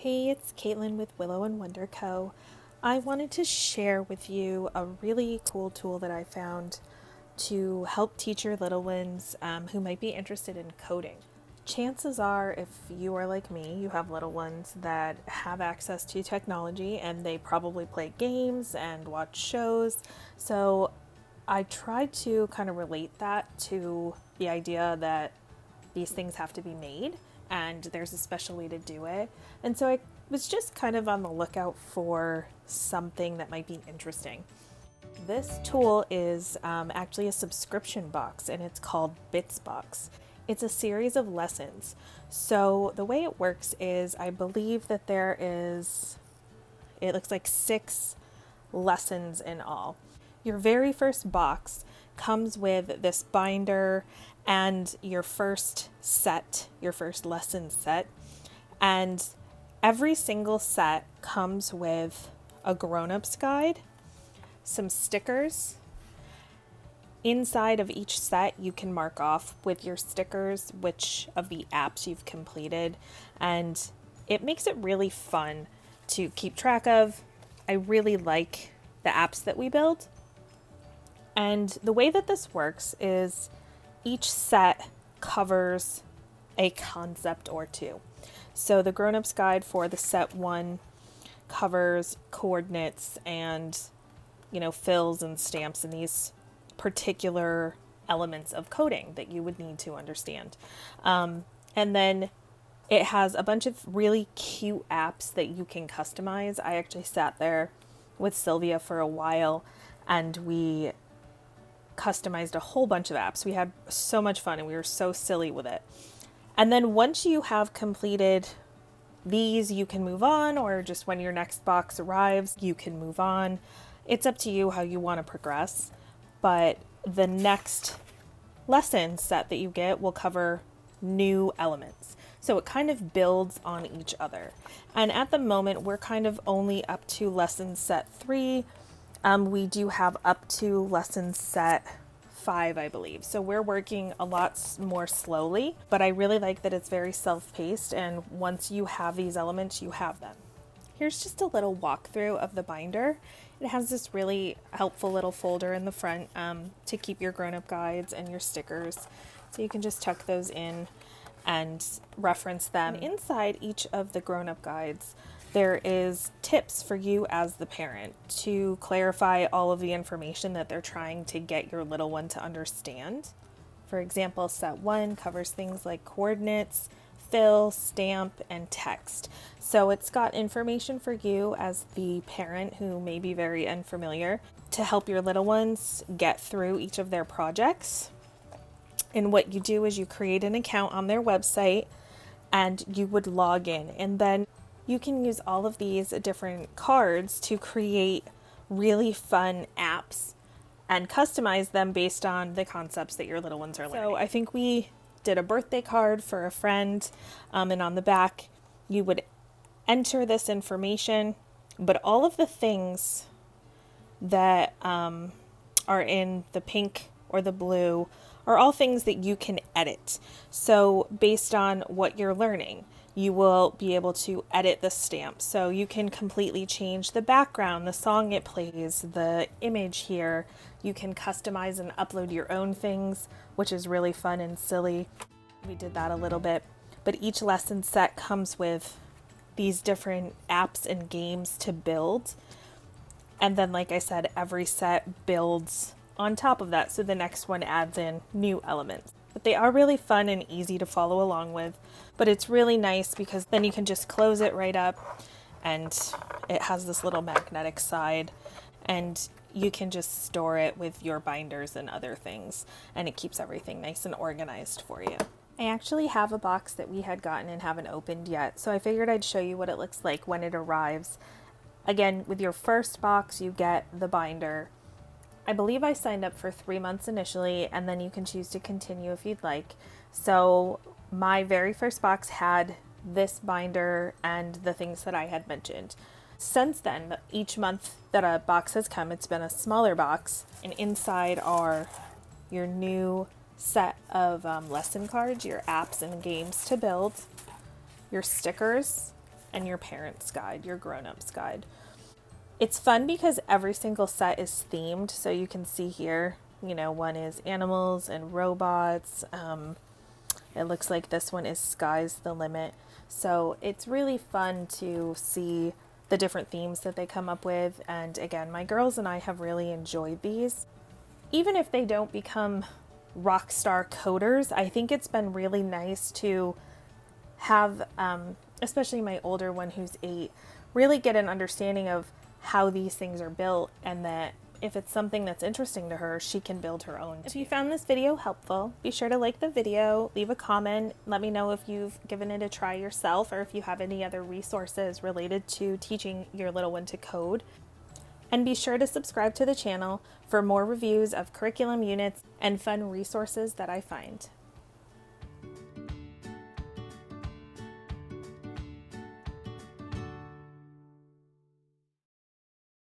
Hey, it's Kaitlyn with Willow and Wonder Co. I wanted to share with you a really cool tool that I found to help teach your little ones who might be interested in coding. Chances are, if you are like me, you have little ones that have access to technology and they probably play games and watch shows. So I tried to kind of relate that to the idea that these things have to be made and there's a special way to do it. And so I was just kind of on the lookout for something that might be interesting. This tool is actually a subscription box and it's called Bitsbox. It's a series of lessons. So the way it works is I believe that it looks like 6 lessons in all. Your very first box comes with this binder and your first lesson set. And every single set comes with a grown-up's guide, some stickers. Inside of each set, you can mark off with your stickers which of the apps you've completed, and it makes it really fun to keep track of. I really like the apps that we build. And the way that this works is each set covers a concept or two. So the grown-up's guide for the set 1 covers coordinates and, fills and stamps and these particular elements of coding that you would need to understand. And then it has a bunch of really cute apps that you can customize. I actually sat there with Sylvia for a while and we customized a whole bunch of apps. We had so much fun and we were so silly with it. And then once you have completed these, you can move on, or just when your next box arrives, you can move on. It's up to you how you want to progress. But the next lesson set that you get will cover new elements. So it kind of builds on each other. And at the moment, we're kind of only up to lesson set 3. We do have up to lesson set 5, I believe. So we're working a lot more slowly, but I really like that it's very self-paced. And once you have these elements, you have them. Here's just a little walkthrough of the binder. It has this really helpful little folder in the front to keep your grown-up guides and your stickers. So you can just tuck those in and reference them. And inside each of the grown-up guides, there is tips for you as the parent to clarify all of the information that they're trying to get your little one to understand. For example, set 1 covers things like coordinates, fill, stamp, and text. So it's got information for you as the parent who may be very unfamiliar to help your little ones get through each of their projects. And what you do is you create an account on their website and you would log in, and then you can use all of these different cards to create really fun apps and customize them based on the concepts that your little ones are learning. So I think we did a birthday card for a friend, and on the back you would enter this information, but all of the things that are in the pink or the blue are all things that you can edit. So based on what you're learning, you will be able to edit the stamp. So you can completely change the background, the song it plays, the image here. You can customize and upload your own things, which is really fun and silly. We did that a little bit. But each lesson set comes with these different apps and games to build. And then, like I said, every set builds on top of that. So the next one adds in new elements. But they are really fun and easy to follow along with. But it's really nice because then you can just close it right up and it has this little magnetic side and you can just store it with your binders and other things, and it keeps everything nice and organized for you. I actually have a box that we had gotten and haven't opened yet, so I figured I'd show you what it looks like when it arrives. Again, with your first box, you get the binder. I believe I signed up for 3 months initially, and then you can choose to continue if you'd like. So my very first box had this binder and the things that I had mentioned. Since then, each month that a box has come, it's been a smaller box, and inside are your new set of lesson cards, your apps and games to build, your stickers, and your parents' guide, your grown-ups guide. It's fun because every single set is themed, so you can see here, you know, one is animals and robots. It looks like this one is Sky's the Limit. So it's really fun to see the different themes that they come up with. And again, my girls and I have really enjoyed these. Even if they don't become rock star coders, I think it's been really nice to have, especially my older one who's 8, really get an understanding of how these things are built, and that if it's something that's interesting to her, she can build her own. If you found this video helpful, be sure to like the video, leave a comment, let me know if you've given it a try yourself or if you have any other resources related to teaching your little one to code. And be sure to subscribe to the channel for more reviews of curriculum units and fun resources that I find.